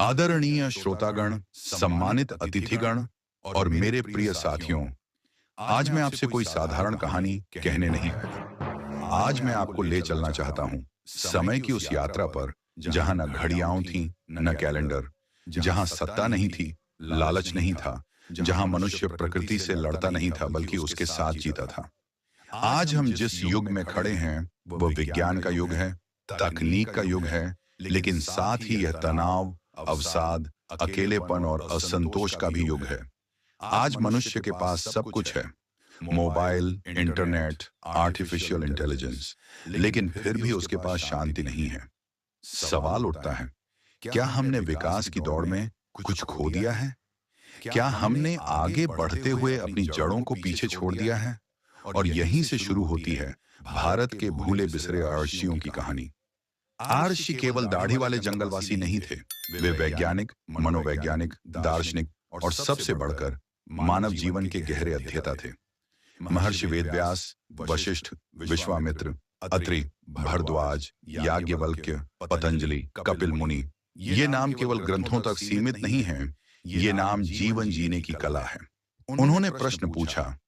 आदरणीय श्रोतागण, सम्मानित अतिथिगण और मेरे प्रिय साथियों, आज मैं आपसे कोई साधारण कहानी कहने नहीं आया। आज मैं आपको ले चलना चाहता हूं समय की उस यात्रा पर जहां न घड़ियां थीं, न कैलेंडर, जहां सत्ता नहीं थी, लालच नहीं था, जहां मनुष्य प्रकृति से लड़ता नहीं था बल्कि उसके साथ जीता था। आज हम जिस युग में खड़े हैं वह विज्ञान का युग है, तकनीक का युग है, लेकिन साथ ही यह तनाव, अवसाद, अकेलेपन और असंतोष का भी युग है। आज मनुष्य के पास सब कुछ है, मोबाइल, इंटरनेट, आर्टिफिशियल इंटेलिजेंस, लेकिन फिर भी उसके पास शांति नहीं है। सवाल उठता है, क्या हमने विकास की दौड़ में कुछ खो दिया है? क्या हमने आगे बढ़ते हुए अपनी जड़ों को पीछे छोड़ दिया है? और यहीं से शुरू होती है भारत के भूले बिसरे अर्षियों की कहानी। आर्षि केवल दाढ़ी वाले जंगलवासी नहीं थे, वे वैज्ञानिक, मनोवैज्ञानिक, दार्शनिक और सबसे बढ़कर मानव जीवन के गहरे अध्येता थे। महर्षि वेदव्यास, वशिष्ठ, विश्वामित्र, अत्रि, भरद्वाज, याज्ञवल्क्य, पतंजलि, कपिल मुनि, ये नाम केवल ग्रंथों तक सीमित नहीं हैं, ये नाम जीवन जीने की कला है। उन्होंने प्रश्न पूछा,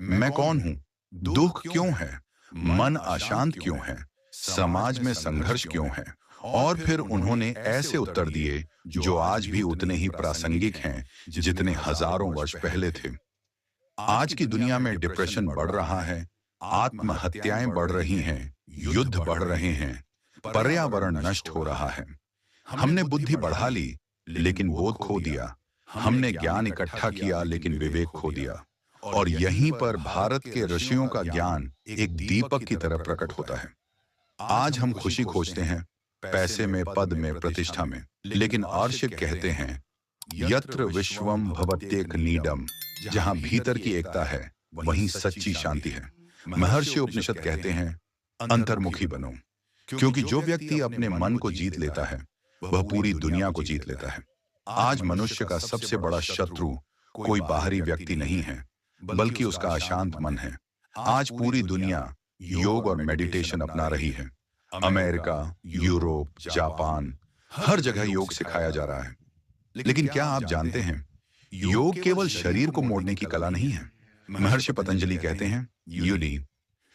मैं कौन हूं? दुख क्यों है? मन अशांत क्यों है? समाज में संघर्ष क्यों है? और फिर उन्होंने ऐसे उत्तर दिए जो आज भी उतने ही प्रासंगिक हैं जितने हजारों वर्ष पहले थे। आज की दुनिया में डिप्रेशन बढ़ रहा है, आत्महत्याएं बढ़ रही हैं, युद्ध बढ़ रहे हैं, पर्यावरण नष्ट हो रहा है। हमने बुद्धि बढ़ा ली लेकिन बोध खो दिया, हमने ज्ञान इकट्ठा किया लेकिन विवेक खो दिया। और यहीं पर भारत के ऋषियों का ज्ञान एक दीपक की तरह प्रकट होता है। आज हम खुशी खोजते हैं, पैसे में, पद में, प्रतिष्ठा में, लेकिन अर्षि कहते हैं, यत्र विश्वम भवत्येक नीडम, जहां भीतर की एकता है वहीं सच्ची शांति है। महर्षि उपनिषद कहते हैं, अंतर्मुखी बनो, क्योंकि जो व्यक्ति अपने मन को जीत लेता है वह पूरी दुनिया को जीत लेता है। आज मनुष्य का सबसे बड़ा शत्रु कोई बाहरी व्यक्ति नहीं है बल्कि उसका अशांत मन है। आज पूरी दुनिया योग और मेडिटेशन अपना रही है। अमेरिका, यूरोप, जापान, हर जगह योग सिखाया जा रहा है। लेकिन क्या आप जानते हैं, योग केवल शरीर को मोड़ने की कला नहीं है। महर्षि पतंजलि कहते हैं, युनि,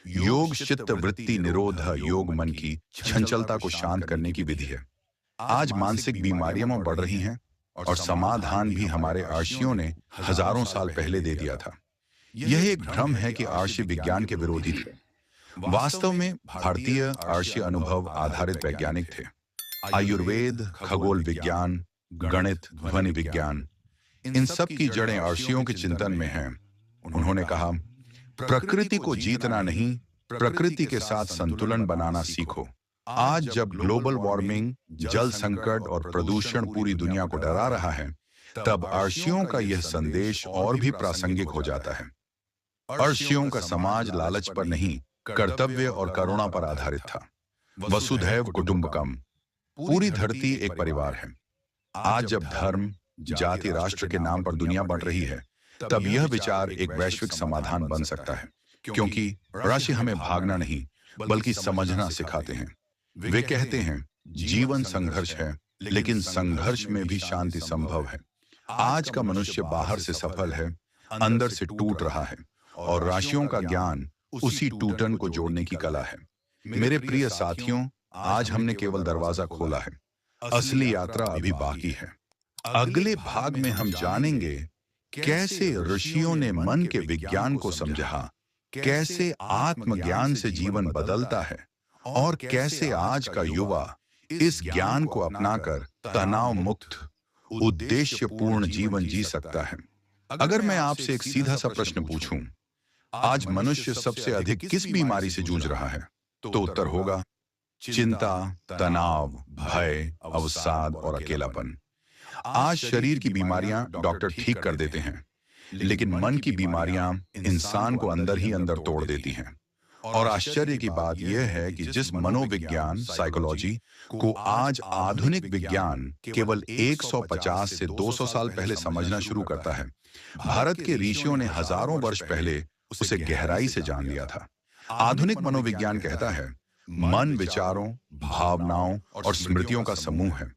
योग चित्त वृत्ति निरोध योग मन की चंचलता को शांत करने की विधि है। आज मानसिक बीमारियां बढ़ रही हैं और समाधान भी हमारे अर्षियों ने हजारों साल पहले दे दिया था। यह एक भ्रम है कि अर्षि विज्ञान के विरोधी थे। वास्तव में भारतीय अर्षि अनुभव आधारित वैज्ञानिक थे। आयुर्वेद, खगोल विज्ञान, गणित, ध्वनि विज्ञान, इन सब की जड़ें अर्षियों के चिंतन में हैं। उन्होंने कहा, प्रकृति को जीतना नहीं, प्रकृति के साथ संतुलन बनाना सीखो। आज जब ग्लोबल वार्मिंग, जल संकट और प्रदूषण पूरी दुनिया को डरा रहा है, तब अर्षियों का यह संदेश और भी प्रासंगिक हो जाता है। अर्षियों का समाज लालच पर नहीं, कर्तव्य और करुणा पर आधारित था। वसुधैव कुटुंबकम, पूरी धरती एक परिवार है। आज जब धर्म, जाति, राष्ट्र के नाम पर दुनिया बढ़ रही है, तब यह विचार एक वैश्विक समाधान बन सकता है, क्योंकि अर्षि हमें भागना नहीं बल्कि समझना सिखाते हैं। वे कहते हैं, जीवन संघर्ष है लेकिन संघर्ष में भी शांति संभव है। आज का मनुष्य बाहर से सफल है, अंदर से टूट रहा है, और राशियों का ज्ञान उसी टूटन को जोड़ने की कला है। मेरे प्रिय साथियों, आज हमने केवल दरवाजा खोला है, असली यात्रा अभी बाकी है। अगले भाग में हम जानेंगे कैसे ऋषियों ने मन के विज्ञान को समझा, कैसे आत्मज्ञान से जीवन बदलता है, और कैसे आज का युवा इस ज्ञान को अपनाकर तनाव मुक्त, उद्देश्यपूर्ण जीवन जी सकता है। अगर मैं आपसे एक सीधा सा प्रश्न पूछूं, आज मनुष्य सबसे अधिक किस बीमारी से जूझ रहा है, तो उत्तर होगा चिंता, तनाव, भय, अवसाद और अकेलापन। आज शरीर की बीमारियां डॉक्टर ठीक कर देते हैं, लेकिन मन की बीमारियां इंसान को अंदर ही अंदर तोड़ देती हैं। और आश्चर्य की बात यह है कि जिस मनोविज्ञान, साइकोलॉजी को आज आधुनिक विज्ञान केवल 150 से 200 साल पहले समझना शुरू करता है, भारत के ऋषियों ने हजारों वर्ष पहले उसे गहराई से जान लिया था। आधुनिक मनोविज्ञान कहता है, मन विचारों, भावनाओं और स्मृतियों का समूह है,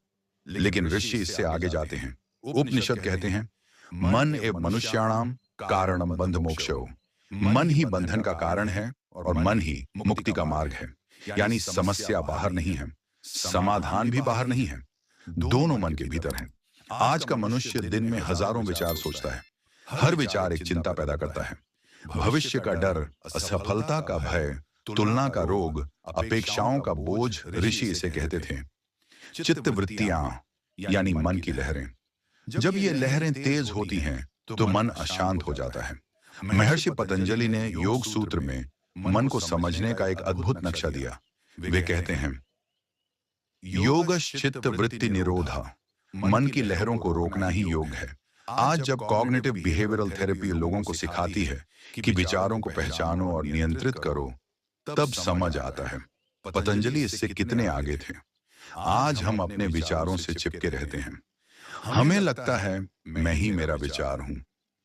लेकिन ऋषि इससे आगे जाते हैं। उपनिषद कहते हैं, मन एव मनुष्याणाम कारणम बंध मोक्षो। मन ही बंधन का कारण है और मन ही मुक्ति का मार्ग है। यानी समस्या बाहर नहीं है, समाधान भी बाहर नहीं है, दोनों मन के भीतर है। आज का मनुष्य दिन में हजारों विचार सोचता है। हर विचार एक चिंता पैदा करता है। भविष्य का डर, असफलता का भय, तुलना का रोग, अपेक्षाओं का बोझ, ऋषि इसे कहते थे। चित्त वृत्तियां यानी मन की लहरें। जब ये लहरें तेज होती हैं तो मन अशांत हो जाता है। महर्षि पतंजलि ने योग सूत्र में मन को समझने का एक अद्भुत नक्शा दिया। वे कहते हैं, योगश्चित्त वृत्ति निरोधा। मन की लहरों को रोकना ही योग है। आज जब कॉग्निटिव बिहेवियरल थेरेपी लोगों को सिखाती है कि विचारों को पहचानो और नियंत्रित करो, तब समझ आता है पतंजलि इससे कितने आगे थे। आज हम अपने विचारों से चिपके रहते हैं। हमें लगता है मैं ही मेरा विचार हूं,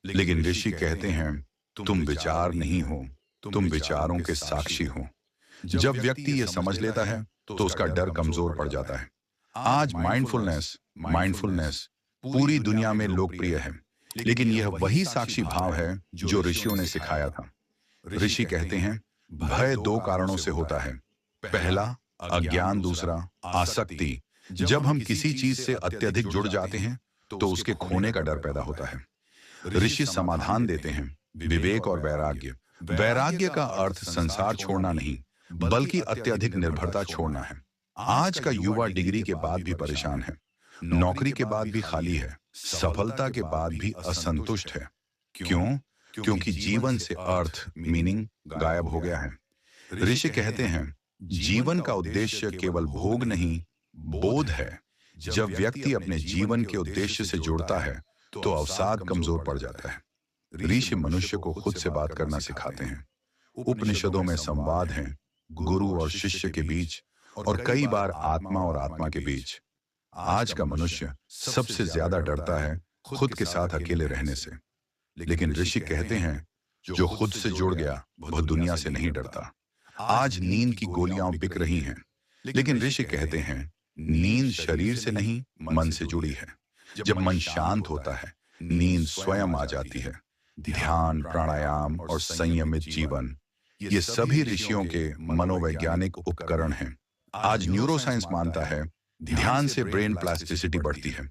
लेकिन ऋषि कहते हैं तुम विचार नहीं हो, तुम विचारों के साक्षी हो। जब व्यक्ति ये समझ लेता है तो उसका डर कमजोर पड़ जाता है। आज माइंडफुलनेस पूरी दुनिया में लोकप्रिय है, लेकिन यह वही साक्षी भाव है जो ऋषियों ने सिखाया था। ऋषि कहते हैं, भय दो कारणों से होता है। पहला अज्ञान, दूसरा आसक्ति। जब हम किसी चीज से अत्यधिक जुड़ जाते हैं तो उसके खोने का डर पैदा होता है। ऋषि समाधान देते हैं, विवेक और वैराग्य। वैराग्य का अर्थ संसार छोड़ना नहीं, बल्कि अत्यधिक निर्भरता छोड़ना है। आज का युवा डिग्री के बाद भी परेशान है, नौकरी के बाद भी खाली है, सफलता के बाद भी असंतुष्ट है। क्यों? क्योंकि जीवन से अर्थ, मीनिंग गायब हो गया है। ऋषि कहते हैं, जीवन का उद्देश्य केवल भोग नहीं, बोध है। जब व्यक्ति अपने जीवन के उद्देश्य से जुड़ता है तो अवसाद कमजोर पड़ जाता है। ऋषि मनुष्य को खुद से बात करना सिखाते हैं। उपनिषदों में संवाद है, गुरु और शिष्य के बीच, और कई बार आत्मा और आत्मा के बीच। आज का मनुष्य सबसे ज्यादा डरता है खुद के साथ अकेले रहने से, लेकिन ऋषि कहते हैं, जो खुद से जुड़ गया वह दुनिया से नहीं डरता। आज नींद की गोलियां बिक रही हैं, लेकिन ऋषि कहते हैं, नींद शरीर से नहीं, मन से जुड़ी है। जब मन शांत होता है, नींद स्वयं आ जाती है। ध्यान, प्राणायाम और संयमित जीवन, ये सभी ऋषियों के मनोवैज्ञानिक उपकरण हैं। आज न्यूरोसाइंस मानता है, ध्यान से ब्रेन प्लास्टिसिटी बढ़ती है,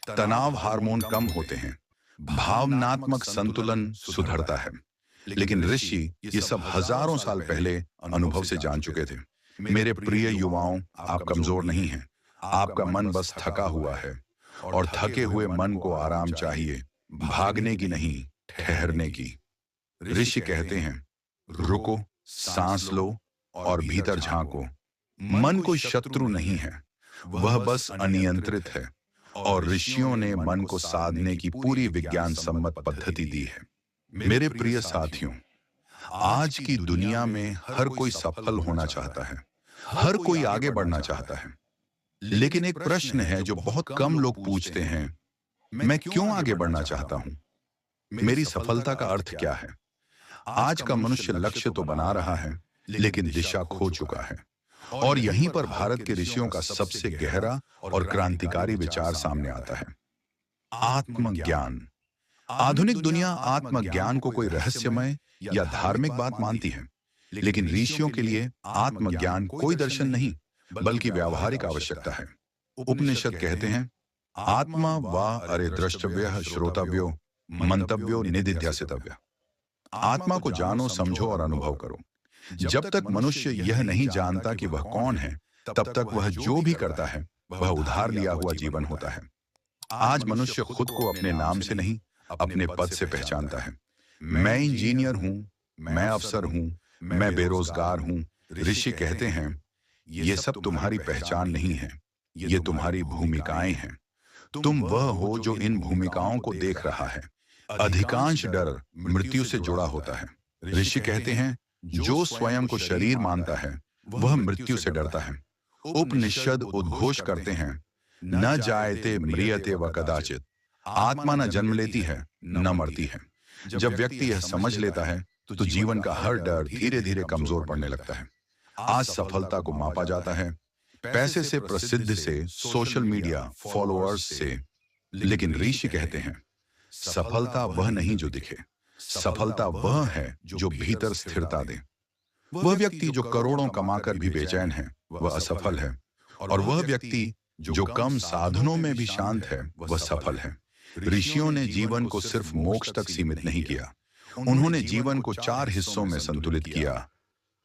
तनाव हार्मोन कम होते हैं, भावनात्मक संतुलन सुधरता है। लेकिन ऋषि ये सब हजारों साल पहले अनुभव से जान चुके थे। मेरे प्रिय युवाओं, आप कमजोर नहीं हैं, आपका मन बस थका हुआ है, और थके हुए मन को आराम चाहिए, भागने की नहीं, ठहरने की। ऋषि कहते हैं, रुको, सांस लो और भीतर झांको। मन कोई शत्रु नहीं है, वह बस अनियंत्रित है, और ऋषियों ने मन को साधने की पूरी विज्ञान सम्मत पद्धति दी है। मेरे प्रिय साथियों, आज की दुनिया में हर कोई सफल होना चाहता है, हर कोई आगे बढ़ना चाहता है, लेकिन एक प्रश्न है जो बहुत कम लोग पूछते हैं, मैं क्यों आगे बढ़ना चाहता हूं? मेरी सफलता का अर्थ क्या है? आज का मनुष्य लक्ष्य तो बना रहा है, लेकिन दिशा खो चुका है। और यहीं पर भारत के ऋषियों का सबसे गहरा और क्रांतिकारी विचार सामने आता है, आत्मज्ञान। आधुनिक दुनिया आत्मज्ञान को कोई रहस्यमय या धार्मिक बात मानती है, लेकिन ऋषियों के लिए आत्मज्ञान कोई दर्शन नहीं, बल्कि व्यावहारिक आवश्यकता है। उपनिषद कहते हैं, आत्मा वा अरे द्रष्टव्य श्रोतव्यो मंतव्यो निदिध्यासितव्य। आत्मा को जानो, समझो और अनुभव करो। जब तक मनुष्य यह नहीं जानता कि वह कौन है, तब तक वह जो भी करता है वह उधार लिया हुआ जीवन होता है। आज मनुष्य खुद को अपने नाम से नहीं, अपने पद से पहचानता है। मैं इंजीनियर हूं, मैं अफसर हूं, मैं बेरोजगार हूं। ऋषि कहते हैं, ये सब तुम्हारी पहचान नहीं है, ये तुम्हारी भूमिकाएं हैं। तुम वह हो जो इन भूमिकाओं को देख रहा है। अधिकांश डर मृत्यु से जुड़ा होता है। ऋषि कहते हैं, जो स्वयं को शरीर मानता है वह मृत्यु से डरता है। उपनिषद उद्घोष करते हैं, न जायते म्रियते व कदाचित। आत्मा न जन्म लेती है, न मरती है। जब व्यक्ति यह समझ लेता है तो जीवन का हर डर धीरे धीरे कमजोर पड़ने लगता है। आज सफलता को मापा जाता है, पैसे से, प्रसिद्धि से, सोशल मीडिया फॉलोअर्स से। लेकिन ऋषि कहते हैं, सफलता वह नहीं जो दिखे, सफलता वह है जो भीतर स्थिरता दे। वह व्यक्ति जो करोड़ों कमाकर भी बेचैन है, वह असफल है। और वह व्यक्ति जो कम साधनों में भी शांत है, वह सफल है। ऋषियों ने जीवन को सिर्फ मोक्ष तक सीमित नहीं किया, उन्होंने जीवन को 4 हिस्सों में संतुलित किया: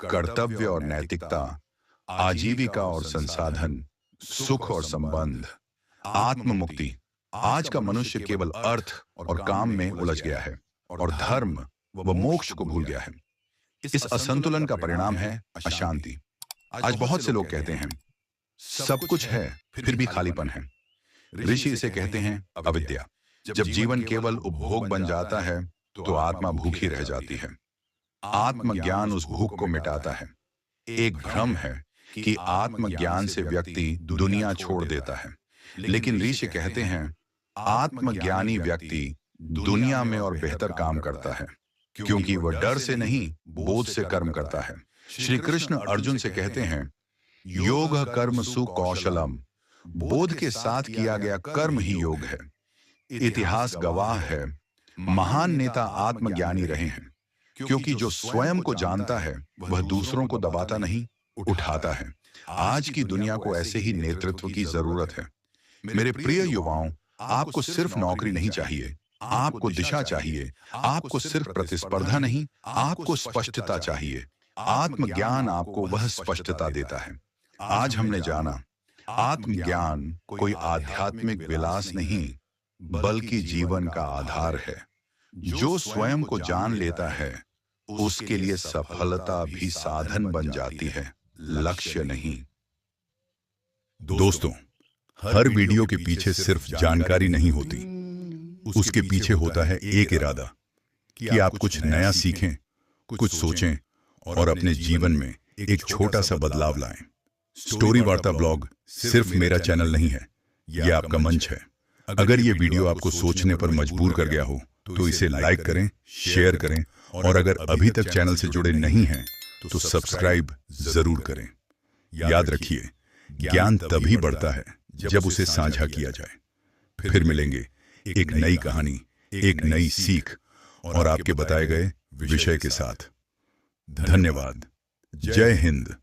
कर्तव्य और नैतिकता, आजीविका और संसाधन, सुख और संबंध, आत्म मुक्ति। आज का मनुष्य केवल अर्थ और काम में उलझ गया है और धर्म व मोक्ष को भूल गया है। इस असंतुलन का परिणाम है अशांति। आज बहुत से लोग कहते हैं, सब कुछ है फिर भी खालीपन है। ऋषि इसे कहते हैं अविद्या। जब जीवन केवल उपभोग बन जाता है तो आत्मा भूखी रह जाती है। आत्मज्ञान उस भूख को मिटाता है। एक भ्रम है कि आत्मज्ञान से व्यक्ति दुनिया छोड़ देता है, लेकिन ऋषि कहते हैं आत्मज्ञानी व्यक्ति दुनिया में और बेहतर काम करता है, क्योंकि वह डर से नहीं, बोध से कर्म करता है। श्री कृष्ण अर्जुन से कहते हैं, योग कर्म सुकौशलम, बोध के साथ किया गया कर्म ही योग है। इतिहास गवाह है, महान नेता आत्मज्ञानी रहे हैं, क्योंकि जो स्वयं को जानता है वह दूसरों को दबाता नहीं, उठाता है। आज की दुनिया को ऐसे ही नेतृत्व की जरूरत है। मेरे प्रिय युवाओं, आपको सिर्फ नौकरी नहीं चाहिए, आपको दिशा चाहिए। आपको सिर्फ प्रतिस्पर्धा नहीं, आपको स्पष्टता चाहिए। आत्मज्ञान आपको वह स्पष्टता देता है। आज हमने जाना, आत्मज्ञान कोई आध्यात्मिक विलास नहीं, बल्कि जीवन का आधार है। जो स्वयं को जान लेता है, उसके लिए सफलता भी साधन बन जाती है, लक्ष्य नहीं। दोस्तों, हर वीडियो के पीछे सिर्फ जानकारी नहीं होती, उसके पीछे होता है एक इरादा कि आप कुछ नया सीखें, कुछ सोचें और अपने जीवन में एक छोटा सा बदलाव लाएं। स्टोरी वार्ता ब्लॉग सिर्फ मेरा चैनल नहीं है, यह आपका मंच है। अगर ये वीडियो आपको सोचने पर मजबूर कर गया हो तो इसे लाइक करें, शेयर करें और अगर अभी तक चैनल से जुड़े नहीं हैं तो सब्सक्राइब जरूर करें। याद रखिए, ज्ञान तभी बढ़ता है जब उसे साझा किया जाए। फिर मिलेंगे एक नई कहानी, एक नई सीख और आपके बताए गए विषय के साथ। धन्यवाद। जय हिंद।